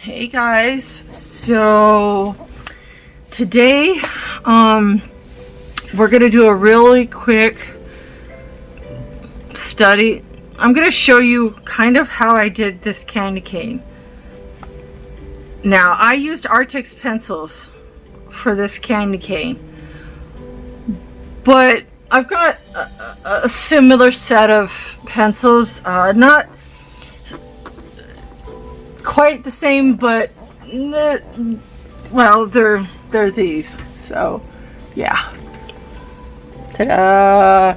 Hey guys, so today we're gonna do a really quick study. I'm gonna show you kind of how I did this candy cane. Now I used Artex pencils for this candy cane, but I've got a similar set of pencils, not quite the same, but well, they're these. So yeah, ta-da!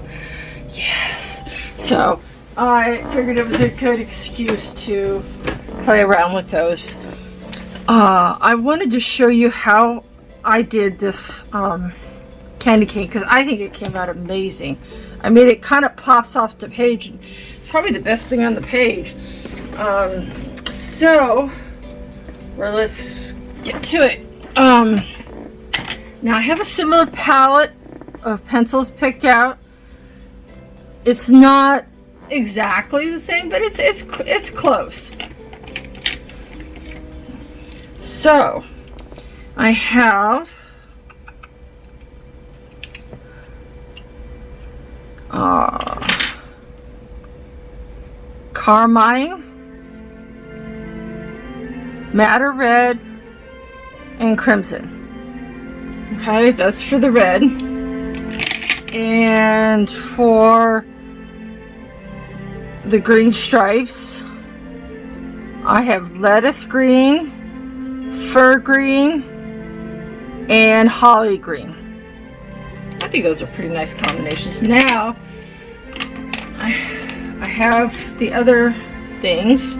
Yes. So I figured it was a good excuse to play around with those. I wanted to show you how I did this candy cane because I think it came out amazing. I mean, it kind of pops off the page. It's probably the best thing on the page. So, well, let's get to it. Now I have a similar palette of pencils picked out. It's not exactly the same, but it's close. So, I have Carmine, Madder Red, and Crimson. Okay, that's for the red. And for the green stripes, I have Lettuce Green, Fir Green, and Holly Green. I think those are pretty nice combinations. Now, I have the other things,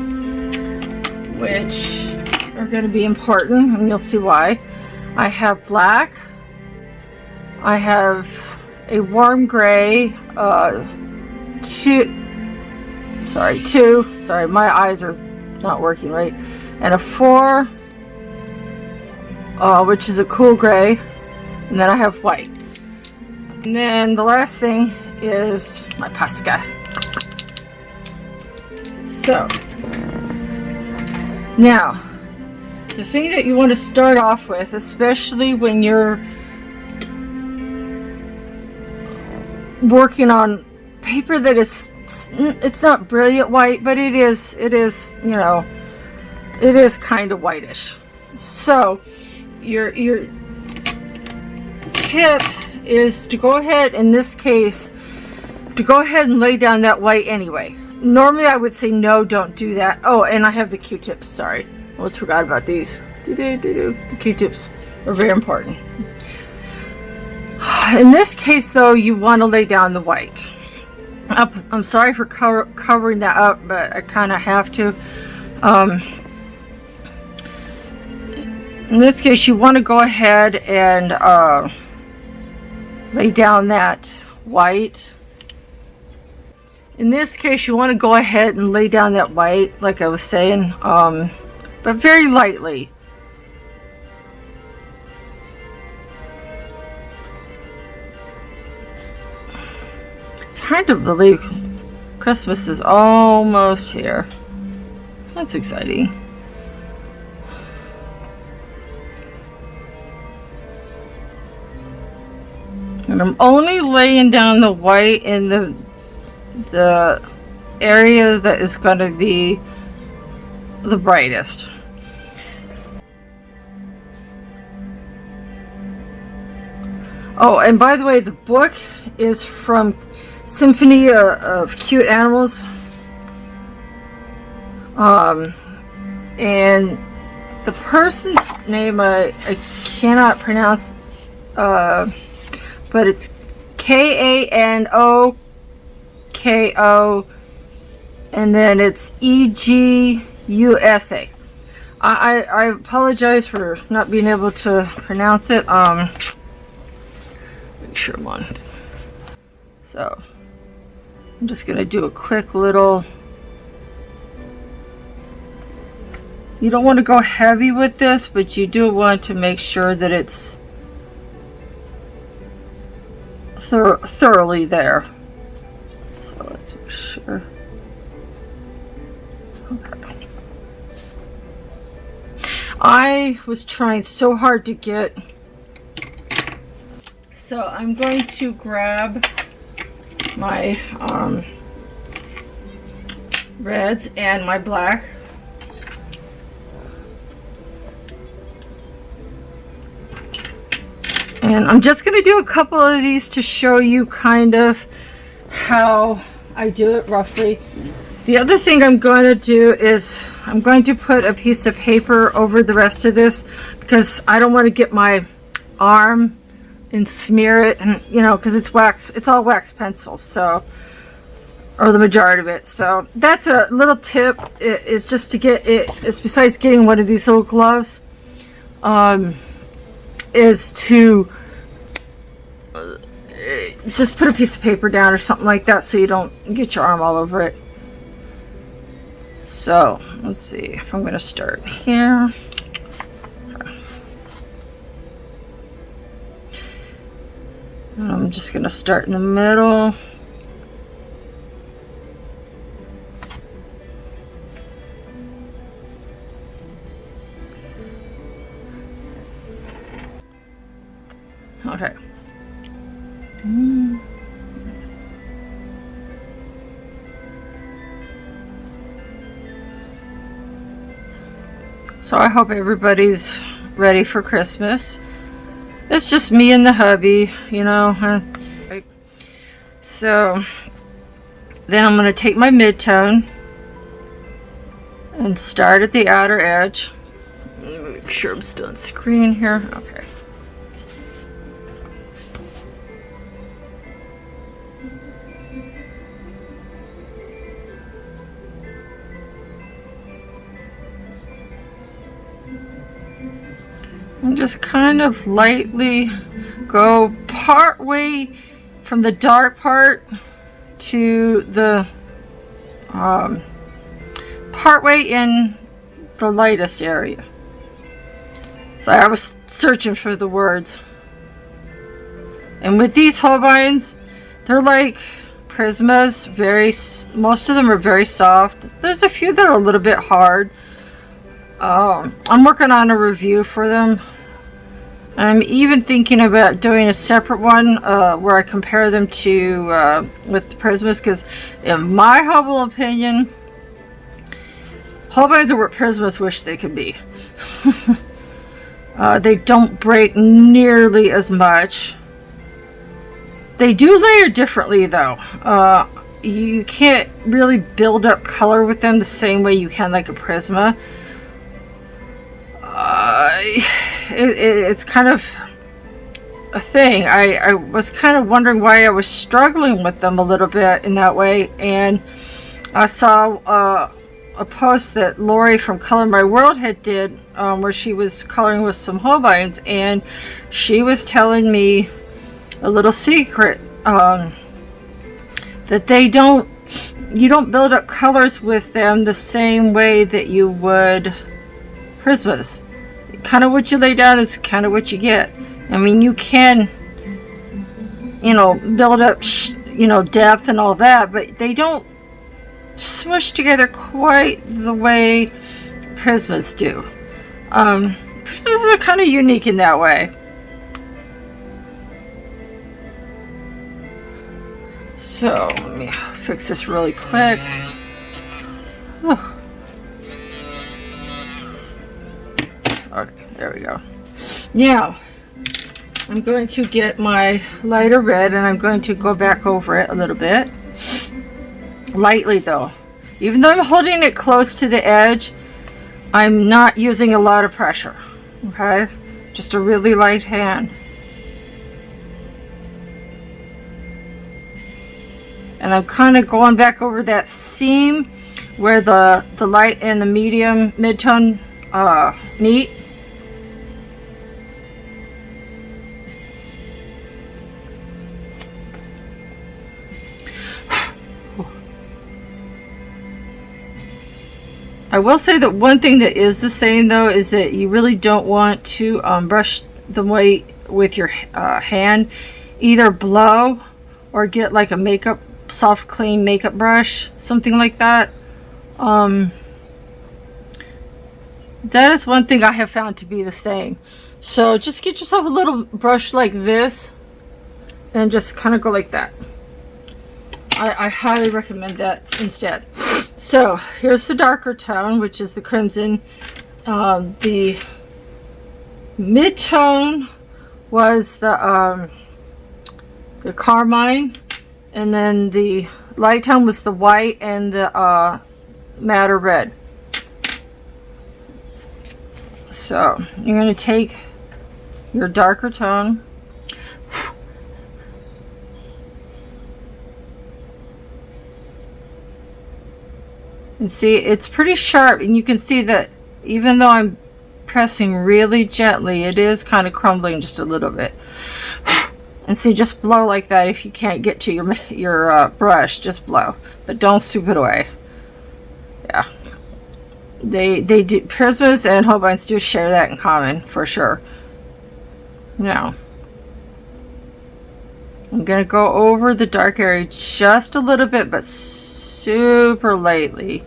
which are going to be important, and you'll see why. I have black. I have a warm gray. Two. Sorry, my eyes are not working right. And a 4, which is a cool gray. And then I have white. And then the last thing is my posca. So, now, the thing that you want to start off with, especially when you're working on paper that is, it's not brilliant white, but it is, you know, it is kind of whitish. So, your tip is to go ahead, in this case, to go ahead and lay down that white anyway. Normally I would say no, don't do that. Oh, and I have the Q-tips, sorry. Almost forgot about these. The Q-tips are very important. In this case though, you want to lay down the white. I'm sorry for covering that up, but I kind of have to. In this case, you want to go ahead and lay down that white. In this case, you want to go ahead and lay down that white, like I was saying, but very lightly. It's hard to believe Christmas is almost here. That's exciting. And I'm only laying down the white in the area that is going to be the brightest. Oh, and by the way, the book is from Symphony of Cute Animals. And the person's name I cannot pronounce, but it's Kanoko, and then it's EGUSA. I apologize for not being able to pronounce it. Make sure I'm on. So I'm just gonna do a quick little. You don't want to go heavy with this, but you do want to make sure that it's thoroughly there. So let's make sure. Okay. I was trying so hard to get, so I'm going to grab my reds and my black. And I'm just going to do a couple of these to show you kind of how I do it roughly. The other thing I'm going to do is I'm going to put a piece of paper over the rest of this because I don't want to get my arm and smear it, and you know, because it's wax, it's all wax pencil, so, or the majority of it. So that's a little tip, is just to get it, is besides getting one of these little gloves, is to just put a piece of paper down or something like that so you don't get your arm all over it. So let's see if I'm going to start here. And I'm just going to start in the middle. Okay. So I hope everybody's ready for Christmas. It's just me and the hubby, you know. So then I'm going to take my mid-tone and start at the outer edge. Make sure I'm still on screen here. Okay. And just kind of lightly go part way from the dark part to the part way in the lightest area. So I was searching for the words. And with these holdbeins, they're like Prismas, most of them are very soft. There's a few that are a little bit hard. I'm working on a review for them. I'm even thinking about doing a separate one where I compare them to with the Prismas, because in my humble opinion, holdbeins are what Prismas wish they could be. They don't break nearly as much. They do layer differently though. You can't really build up color with them the same way you can like a Prisma. It's kind of a thing. I was kind of wondering why I was struggling with them a little bit in that way, and I saw a post that Lori from Color My World had did where she was coloring with some holdbeins, and she was telling me a little secret that you don't build up colors with them the same way that you would Prismas. Kind of what you lay down is kind of what you get. I mean, you can, you know, build up, you know, depth and all that, but they don't smush together quite the way Prismas do. Prismas are kind of unique in that way. So let me fix this really quick. Oh. Okay, there we go. Now, I'm going to get my lighter red and I'm going to go back over it a little bit. Lightly though. Even though I'm holding it close to the edge, I'm not using a lot of pressure. Okay? Just a really light hand. And I'm kind of going back over that seam where the light and the medium mid-tone meet. I will say that one thing that is the same though is that you really don't want to brush the way with your hand. Either blow or get like a soft clean makeup brush, something like that. That is one thing I have found to be the same. So just get yourself a little brush like this and just kind of go like that. I highly recommend that instead. So here's the darker tone, which is the crimson. The mid-tone was the Carmine, and then the light tone was the white and the madder red. So you're going to take your darker tone, and see, it's pretty sharp, and you can see that even though I'm pressing really gently, it is kind of crumbling just a little bit. And see, just blow like that. If you can't get to your brush, just blow, but don't sweep it away. Yeah, they do, prismas and holdbeins do share that in common for sure. Now I'm gonna go over the dark area just a little bit, but super lightly.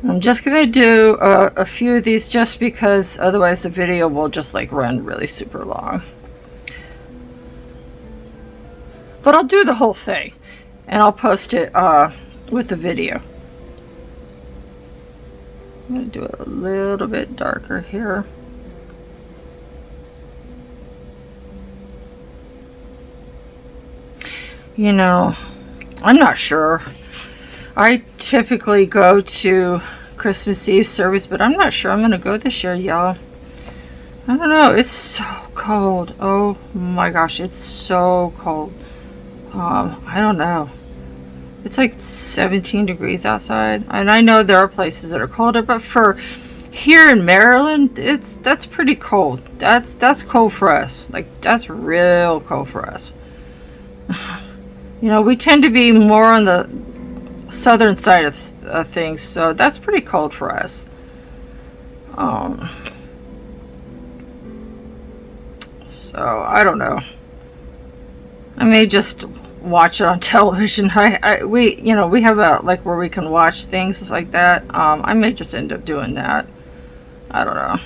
I'm just gonna do a few of these just because otherwise the video will just like run really super long. But I'll do the whole thing and I'll post it with the video. I'm gonna do it a little bit darker here. You know, I'm not sure. I typically go to Christmas Eve service, but I'm not sure I'm gonna go this year, y'all. I don't know. It's so cold. Oh my gosh, it's so cold. I don't know. It's like 17 degrees outside, and I know there are places that are colder, but for here in Maryland, that's pretty cold. That's cold for us. Like, that's real cold for us. You know, we tend to be more on the southern side of things, so that's pretty cold for us. So I don't know. I may just watch it on television. We have a like where we can watch things like that. I may just end up doing that. I don't know.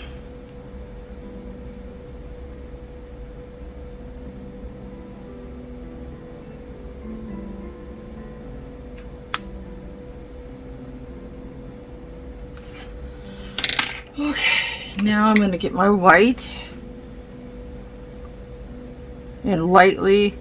Okay, now I'm going to get my white and lightly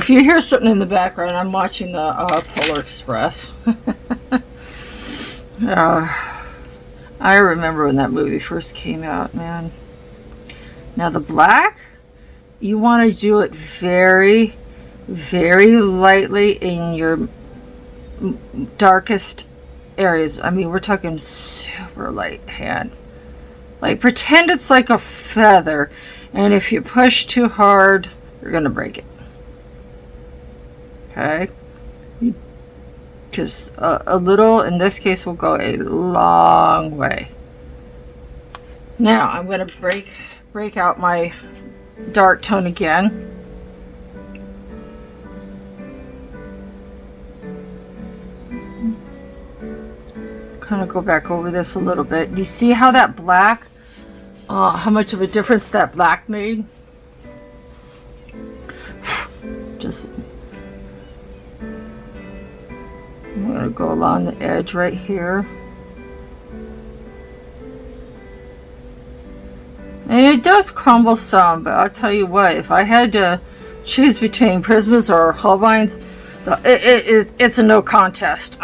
if you hear something in the background, I'm watching the Polar Express. I remember when that movie first came out, man. Now the black, you want to do it very, very lightly in your darkest areas. I mean, we're talking super light hand. Like, pretend it's like a feather, and if you push too hard, you're going to break it. Okay? Because a little, in this case, will go a long way. Now, I'm going to break out my dark tone again. Kind of go back over this a little bit. Do you see how that black, how much of a difference that black made? Just, I'm going to go along the edge right here. And it does crumble some, but I'll tell you what, if I had to choose between prismas or holdbeins, it's a no contest.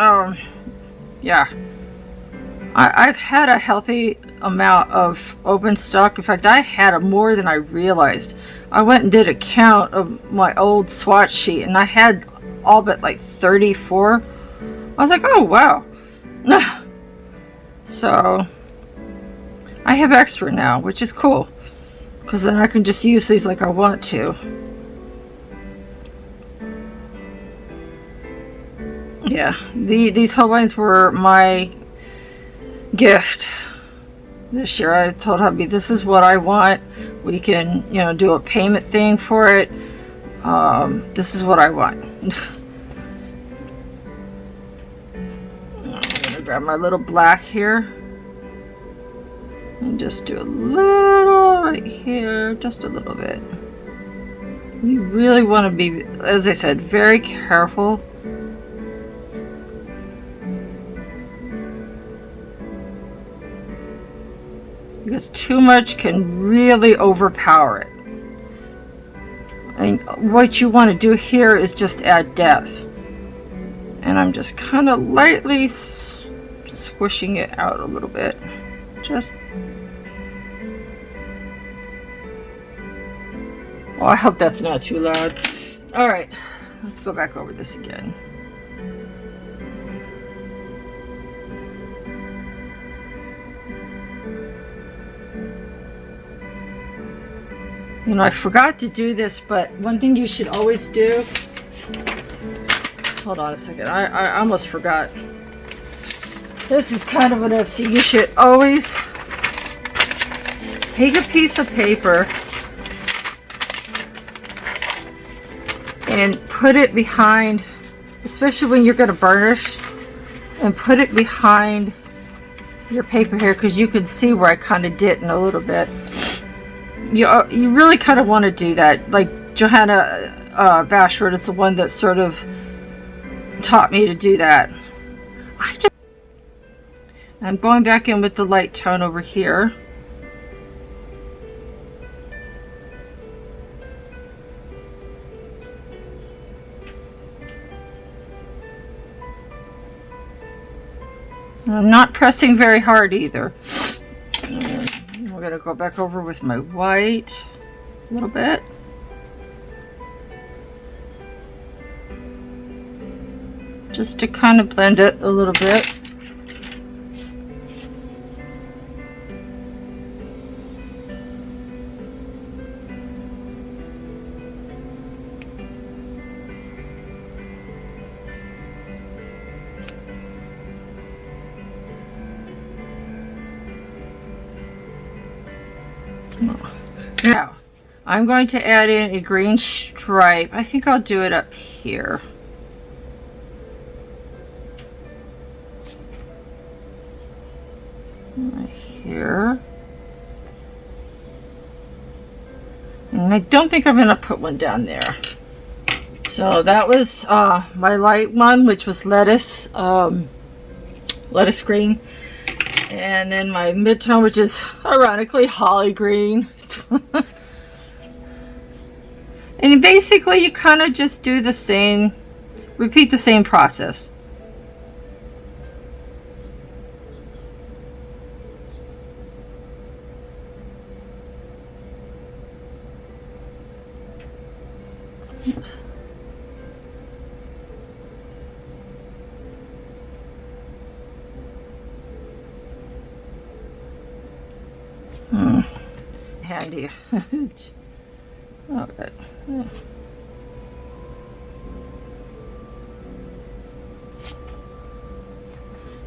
Yeah. I've had a healthy amount of open stock. In fact, I had more than I realized. I went and did a count of my old swatch sheet, and I had all but like 34. I was like, oh wow. So I have extra now, which is cool, because then I can just use these like I want to. Yeah, these holdbeins were my gift this year. I told hubby, this is what I want. We can, you know, do a payment thing for it. This is what I want. I'm gonna grab my little black here and just do a little right here, just a little bit. You really want to be, as I said, very careful. Because too much can really overpower it. And what you want to do here is just add depth. And I'm just kind of lightly squishing it out a little bit. Just. Oh, I hope that's not too loud. All right, let's go back over this again. You know, I forgot to do this, but one thing you should always do. Hold on a second. I almost forgot. This is kind of an oopsie. You should always take a piece of paper and put it behind, especially when you're going to burnish, and put it behind your paper here, because you can see where I kind of didn't a little bit. You really kind of want to do that. Like Johanna Bashford is the one that sort of taught me to do that. I'm going back in with the light tone over here. I'm not pressing very hard either. And we're going to go back over with my white a little bit. Just to kind of blend it a little bit. Now, I'm going to add in a green stripe. I think I'll do it up here. Right here. And I don't think I'm going to put one down there. So that was my light one, which was lettuce green. And then my mid-tone, which is ironically holly green. And basically you kind of just do the same, repeat the same process. Handy. Okay. Yeah.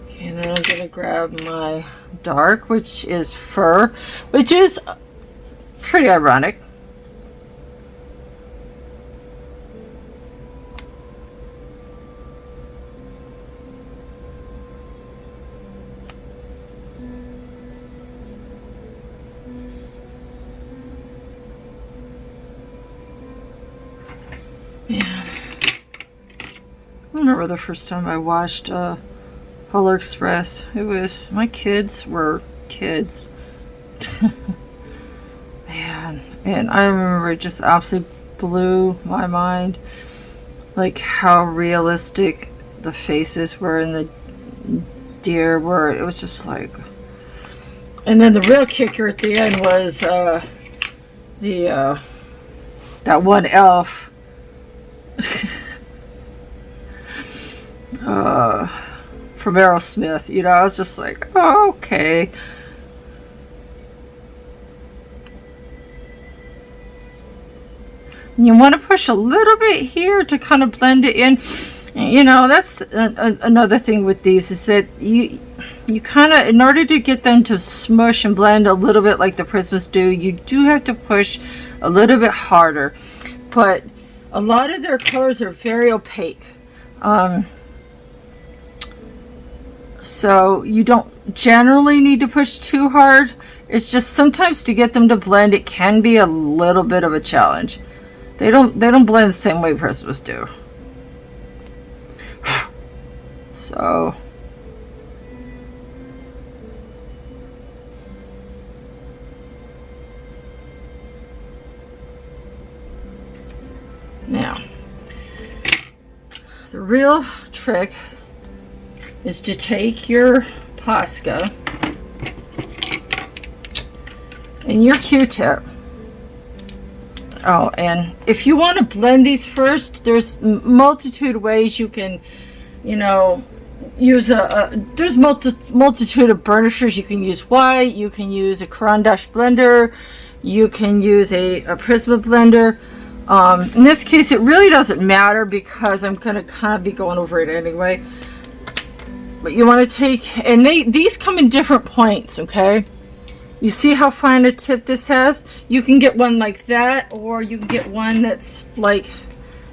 Okay, then I'm gonna grab my dark, which is fur, which is pretty ironic. Man, I remember the first time I watched Polar Express. It was, my kids were kids. Man, and I remember it just absolutely blew my mind, like how realistic the faces were in the deer were. It was just like, and then the real kicker at the end was that one elf. From Aerosmith, you know, I was just like, oh, okay. And you want to push a little bit here to kind of blend it in. You know, that's another thing with these is that you kind of, in order to get them to smush and blend a little bit like the prisms do, you do have to push a little bit harder. But a lot of their colors are very opaque. So you don't generally need to push too hard. It's just sometimes to get them to blend, it can be a little bit of a challenge. They don't blend the same way prisms do. So now the real trick is to take your posca and your Q-tip. Oh, and if you want to blend these first, there's multitude of ways you can, you know, use there's multitude of burnishers. You can use white, you can use a Caran d'Ache blender, you can use a Prisma blender. In this case, it really doesn't matter because I'm going to kind of be going over it anyway. But you want to take, and these come in different points, okay? You see how fine a tip this has? You can get one like that, or you can get one that's like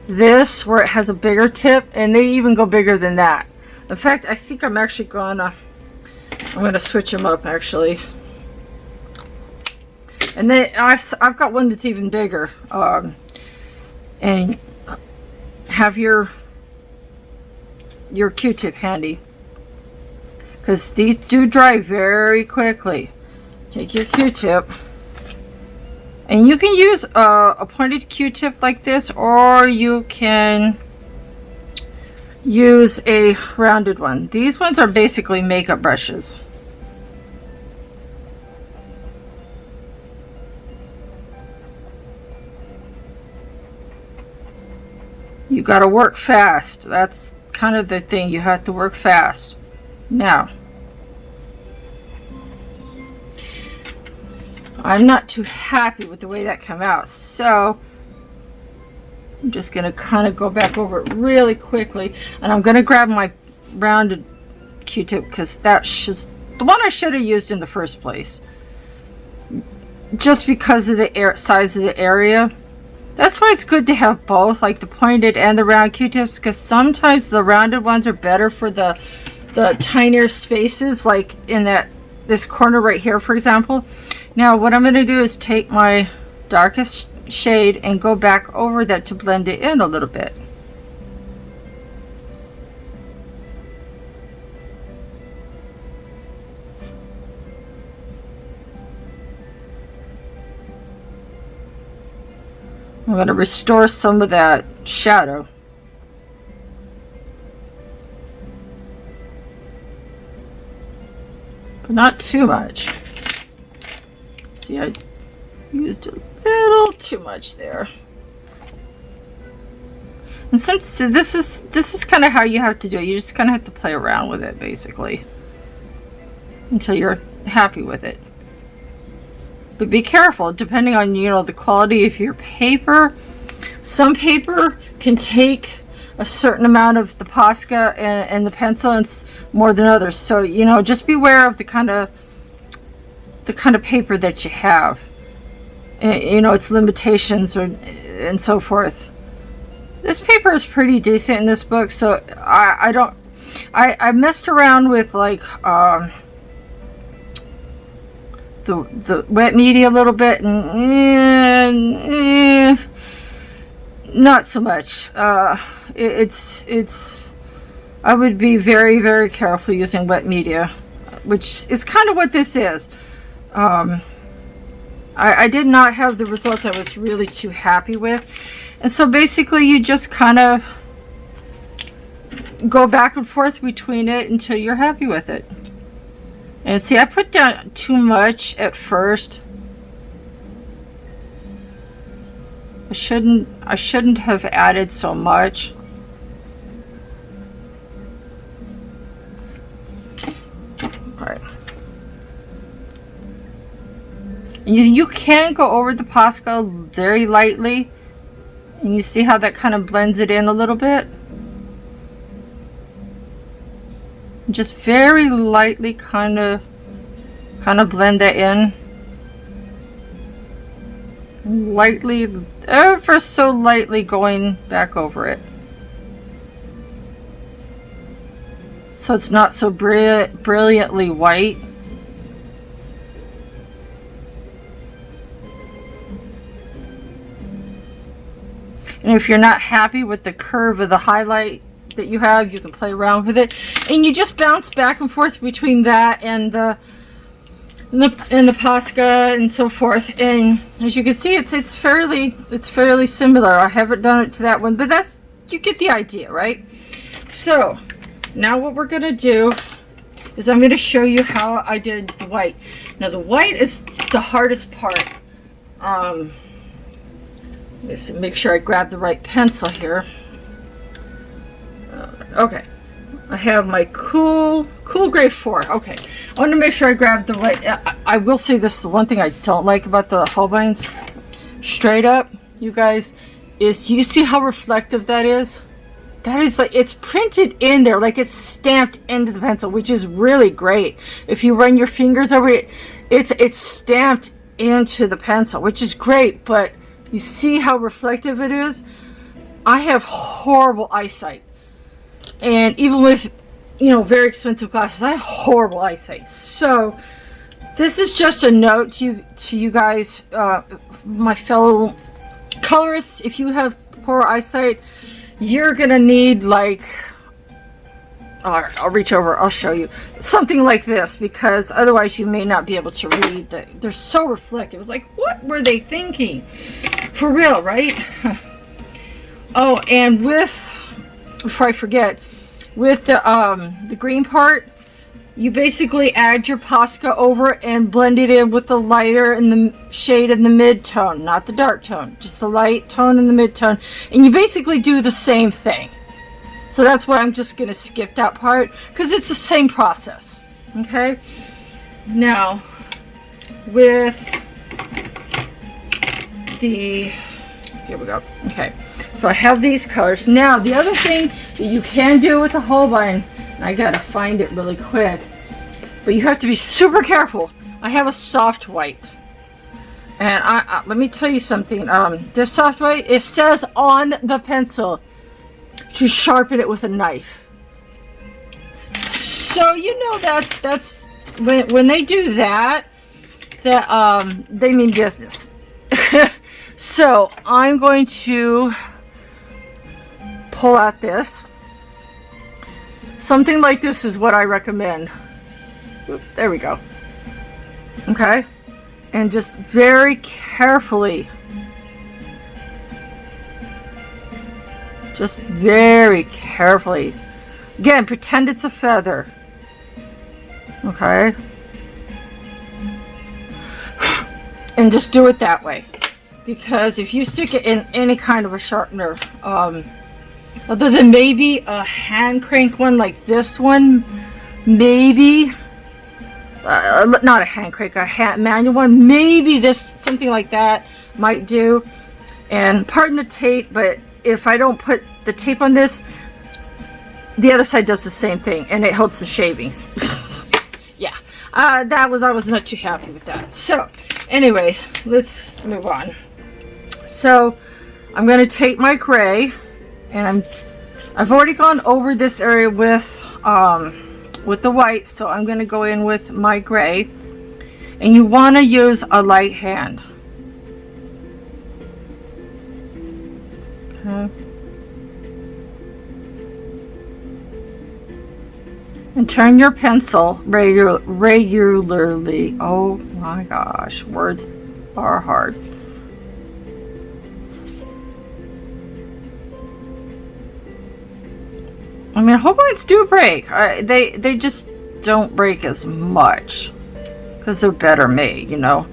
this, where it has a bigger tip, and they even go bigger than that. In fact, I think I'm actually gonna, I'm gonna switch them up actually. And then I've got one that's even bigger. And have your Q-tip handy, because these do dry very quickly. Take your Q-tip, and you can use a pointed Q-tip like this, or you can use a rounded one. These ones are basically makeup brushes. You got to work fast. That's kind of the thing. You have to work fast. Now, I'm not too happy with the way that came out, so I'm just going to kind of go back over it really quickly, and I'm going to grab my rounded Q-tip because that's just the one I should have used in the first place, just because of the size of the area. That's why it's good to have both, like the pointed and the round Q-tips, because sometimes the rounded ones are better for the tinier spaces, like in this corner right here, for example. Now what I'm going to do is take my darkest shade and go back over that to blend it in a little bit. I'm going to restore some of that shadow. But not too much. See, I used a little too much there. And so this is kind of how you have to do it. You just kind of have to play around with it, basically, until you're happy with it. But be careful, depending on, you know, the quality of your paper. Some paper can take a certain amount of the posca and the pencil, and more than others. So, you know, just beware of the kind of paper that you have. You know, its limitations and so forth. This paper is pretty decent in this book, so I messed around with like the wet media a little bit, and not so much. It's I would be very, very careful using wet media, which is kind of what this is. I did not have the results I was really too happy with, and so basically you just kind of go back and forth between it until you're happy with it. And see, I put down too much at first. I shouldn't have added so much. Alright. You can go over the posca very lightly, and you see how that kind of blends it in a little bit. Just very lightly kind of blend that in. Lightly, ever so lightly going back over it. So it's not so brilliantly white. And if you're not happy with the curve of the highlight that you have, you can play around with it. And you just bounce back and forth between that and the posca and so forth. And as you can see, it's fairly similar. I haven't done it to that one, but that's, you get the idea, right? So now what we're gonna do is I'm gonna show you how I did the white. Now the white is the hardest part. Let's make sure I grab the right pencil here. Okay, I have my cool gray 4. Okay, I want to make sure I grab the right. I will say this: the one thing I don't like about the holdbeins, straight up, you guys, is you see how reflective that is? That is like, it's printed in there, like it's stamped into the pencil, which is really great. If you run your fingers over it, it's stamped into the pencil, which is great. But you see how reflective it is? I have horrible eyesight. And even with, you know, very expensive glasses, I have horrible eyesight. So this is just a note to you guys, my fellow colorists. If you have poor eyesight, you're gonna need, like, I'll reach over, I'll show you something like this, because otherwise you may not be able to read. They're so reflective. It's like, what were they thinking? For real, right? Oh, and before I forget, with the green part, you basically add your posca over it and blend it in with the lighter and the shade in the mid-tone, not the dark tone, just the light tone and the mid-tone, and you basically do the same thing. So that's why I'm just going to skip that part, because it's the same process. Okay? Now, with the... Here we go. Okay. So I have these colors. Now, the other thing that you can do with the holdbein, and I got to find it really quick, but you have to be super careful. I have a soft white. And let me tell you something. This soft white, it says on the pencil to sharpen it with a knife. So you know that's when they do that they mean business. So I'm going to pull out this. Something like this is what I recommend. Oops, there we go. Okay, and just very carefully. Just very carefully. Again, pretend it's a feather. Okay? And just do it that way. Because if you stick it in any kind of a sharpener, other than maybe a hand crank one like this one, maybe, not a hand crank, a hand manual one, maybe this, something like that might do. And pardon the tape, but if I don't put the tape on this, the other side does the same thing, and it holds the shavings. Yeah, I was not too happy with that. So anyway, let's move on. So I'm going to take my gray, and I've already gone over this area with the white, so I'm going to go in with my gray, and you want to use a light hand. Okay. And turn your pencil regularly. Oh my gosh, words are hard. I mean, holdbeins do break. They just don't break as much because they're better made, you know.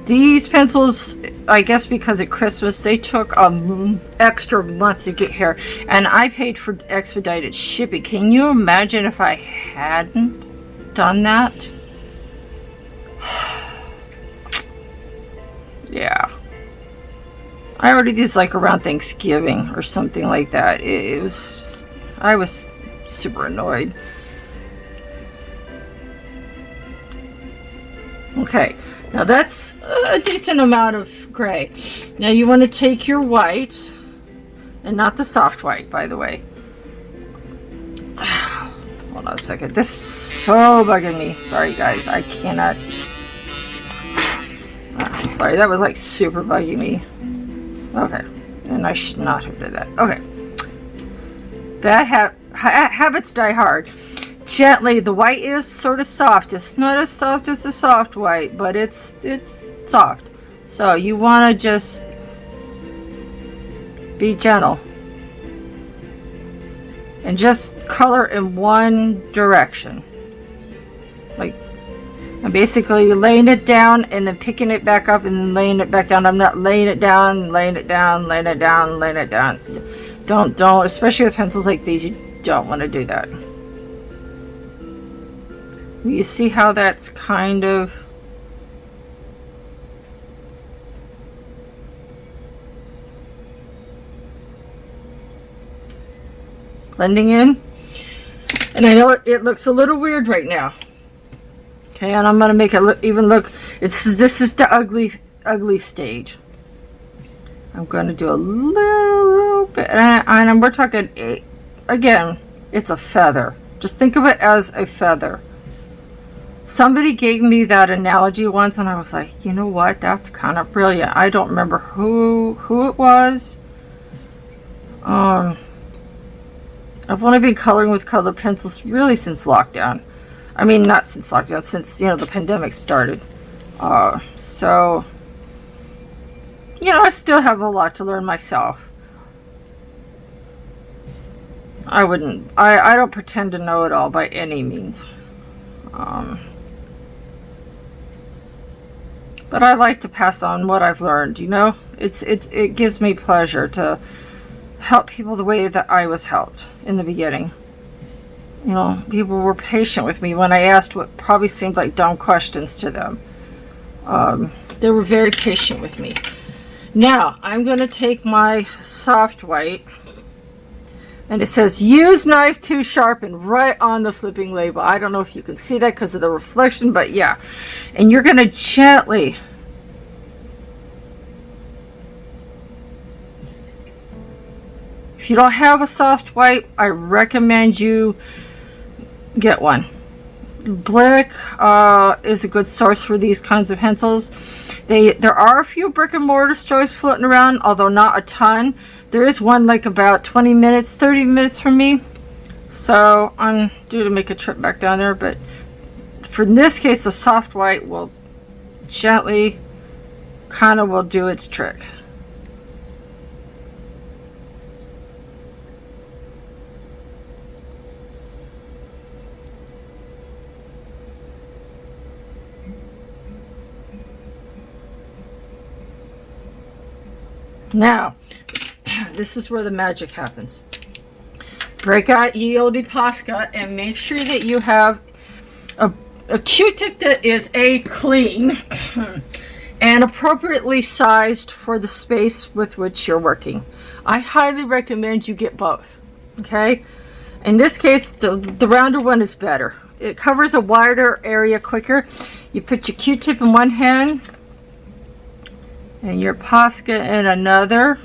These pencils, I guess because of Christmas, they took an extra month to get here, and I paid for expedited shipping. Can you imagine if I hadn't done that? Yeah. I ordered these like around Thanksgiving or something like that. I was super annoyed. Okay, now that's a decent amount of gray. Now you want to take your white, and not the soft white, by the way. Hold on a second. This is so bugging me. Sorry, guys. I cannot. Sorry, that was like super bugging me. Okay, and I should not have done that. Okay. Bad habits die hard. Gently. The white is sort of soft. It's not as soft as the soft white, but it's soft. So you want to just be gentle. And just color in one direction. Like, I'm basically laying it down and then picking it back up and then laying it back down. I'm not laying it down, laying it down, laying it down, laying it down. Don't, especially with pencils like these, you don't want to do that. You see how that's kind of blending in, and I know it looks a little weird right now. Okay, and I'm gonna make it look this is the ugly stage. I'm gonna do a little bit, and we're talking, again, it's a feather. Just think of it as a feather. Somebody gave me that analogy once, and I was like, you know what, that's kind of brilliant. I don't remember who it was. I've only been coloring with colored pencils really since lockdown. I mean, not since lockdown, since, the pandemic started. So, I still have a lot to learn myself. I don't pretend to know it all by any means. But I like to pass on what I've learned, It gives me pleasure to help people the way that I was helped in the beginning. People were patient with me when I asked what probably seemed like dumb questions to them. They were very patient with me. Now, I'm going to take my soft white, and it says, use knife to sharpen, right on the flipping label. I don't know if you can see that because of the reflection, but yeah. And you're going to gently if you don't have a soft white, I recommend you get one. Blick is a good source for these kinds of pencils. There are a few brick and mortar stores floating around, although not a ton. There is one like about 20 minutes, 30 minutes from me. So I'm due to make a trip back down there, but for this case, the soft white will gently will do its trick. Now, this is where the magic happens. Break out ye olde posca and make sure that you have a Q-tip that is clean and appropriately sized for the space with which you're working. I highly recommend you get both. Okay? In this case, the rounder one is better. It covers a wider area quicker. You put your Q-tip in one hand and your posca in another,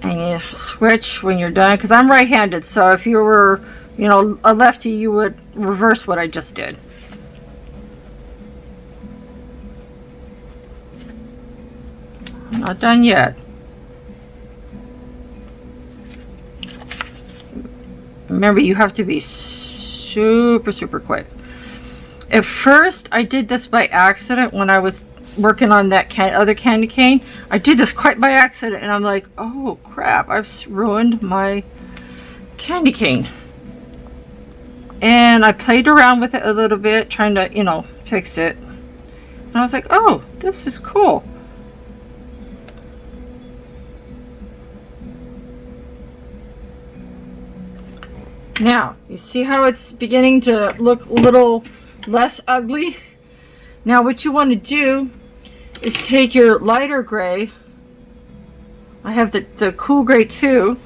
and you switch when you're done, because I'm right-handed, so if you were a lefty, you would reverse what I just did. I'm not done yet. Remember, you have to be super quick. At first, I did this by accident when I was working on that other candy cane. I did this quite by accident, and I'm like, oh crap, I've ruined my candy cane. And I played around with it a little bit, trying to, fix it. And I was like, oh, this is cool. Now, you see how it's beginning to look a little less ugly? Now what you want to do is take your lighter gray. I have the cool gray too.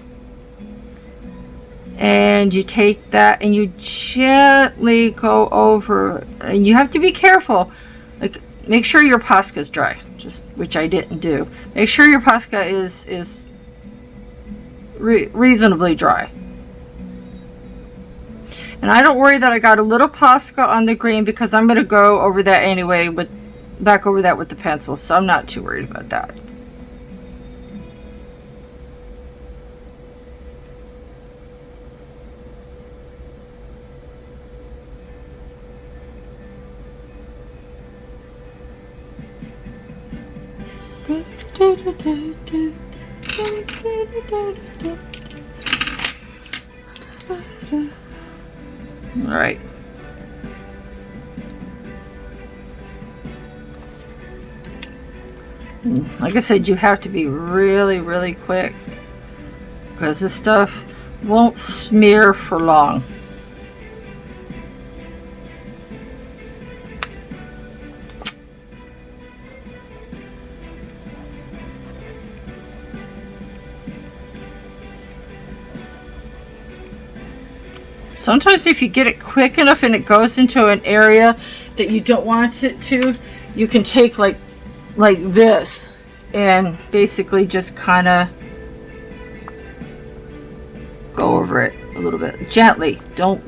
and you take that and you gently go over, and you have to be careful, like make sure your posca is dry, just which I didn't do. Make sure your posca is reasonably dry. And I don't worry that I got a little posca on the green, because I'm going to go over that anyway back over that with the pencil, so I'm not too worried about that. All right. Like I said, you have to be really, really quick, because this stuff won't smear for long. Sometimes if you get it quick enough and it goes into an area that you don't want it to, you can take like this and basically just kind of go over it a little bit gently. Don't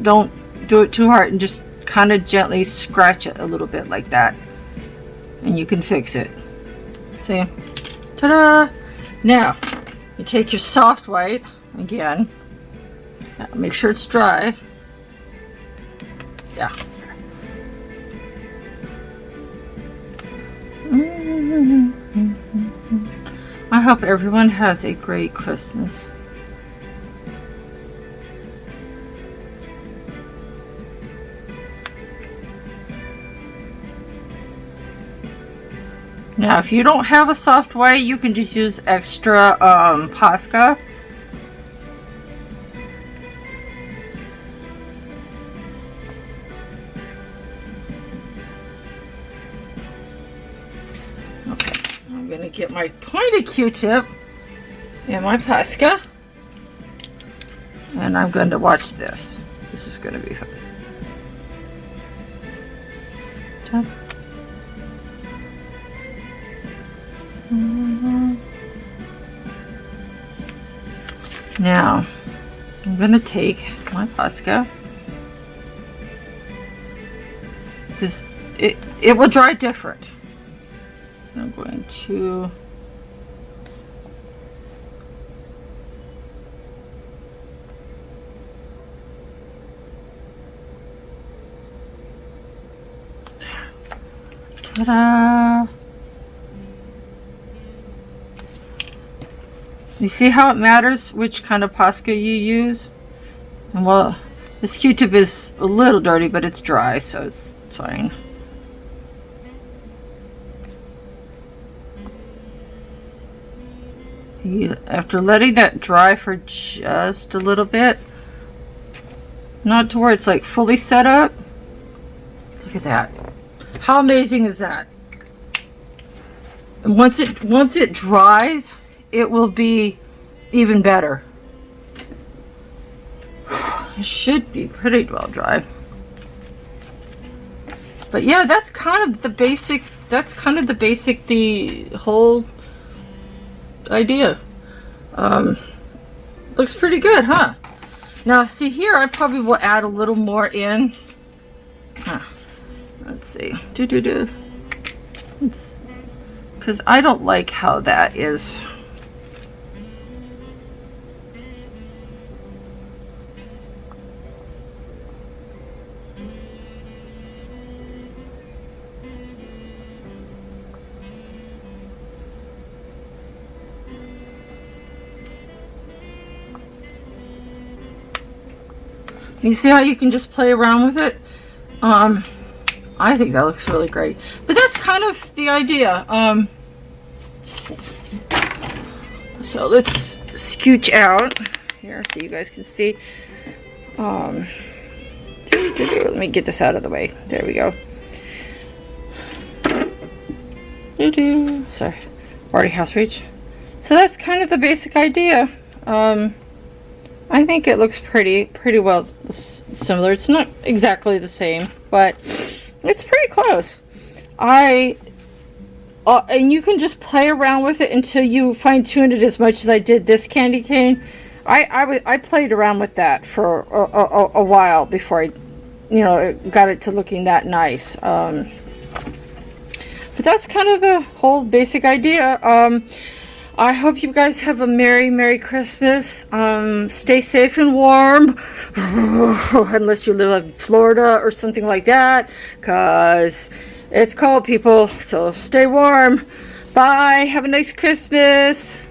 do it too hard, and just kind of gently scratch it a little bit like that, and you can fix it. See? Ta-da! Now you take your soft white again. Make sure it's dry. Yeah. I hope everyone has a great Christmas. Now, if you don't have a soft white, you can just use extra posca. Get my pointed Q-tip and my posca, and I'm going to watch this. This is going to be fun. Now I'm going to take my posca, because it will dry different. I'm going to ta-da! You see how it matters which kind of posca you use? And well, this Q-tip is a little dirty, but it's dry, so it's fine. After letting that dry for just a little bit, not to where it's like fully set up. Look at that. How amazing is that? And once it dries, it will be even better. It should be pretty well dry. But yeah, that's kind of the basic, the whole idea. Looks pretty good, huh? Now see here, I probably will add a little more in. Let's see. It's because I don't like how that is. You see how you can just play around with it? I think that looks really great. But that's kind of the idea. So let's scooch out here so you guys can see. Let me get this out of the way. There we go. Sorry, already house reach. So that's kind of the basic idea. I think it looks pretty well similar. It's not exactly the same, but it's pretty close. And you can just play around with it until you fine tune it as much as I did this candy cane. I played around with that for a while before I, got it to looking that nice. But that's kind of the whole basic idea. I hope you guys have a Merry Christmas. Stay safe and warm. Unless you live in Florida or something like that. Because it's cold, people. So stay warm. Bye. Have a nice Christmas.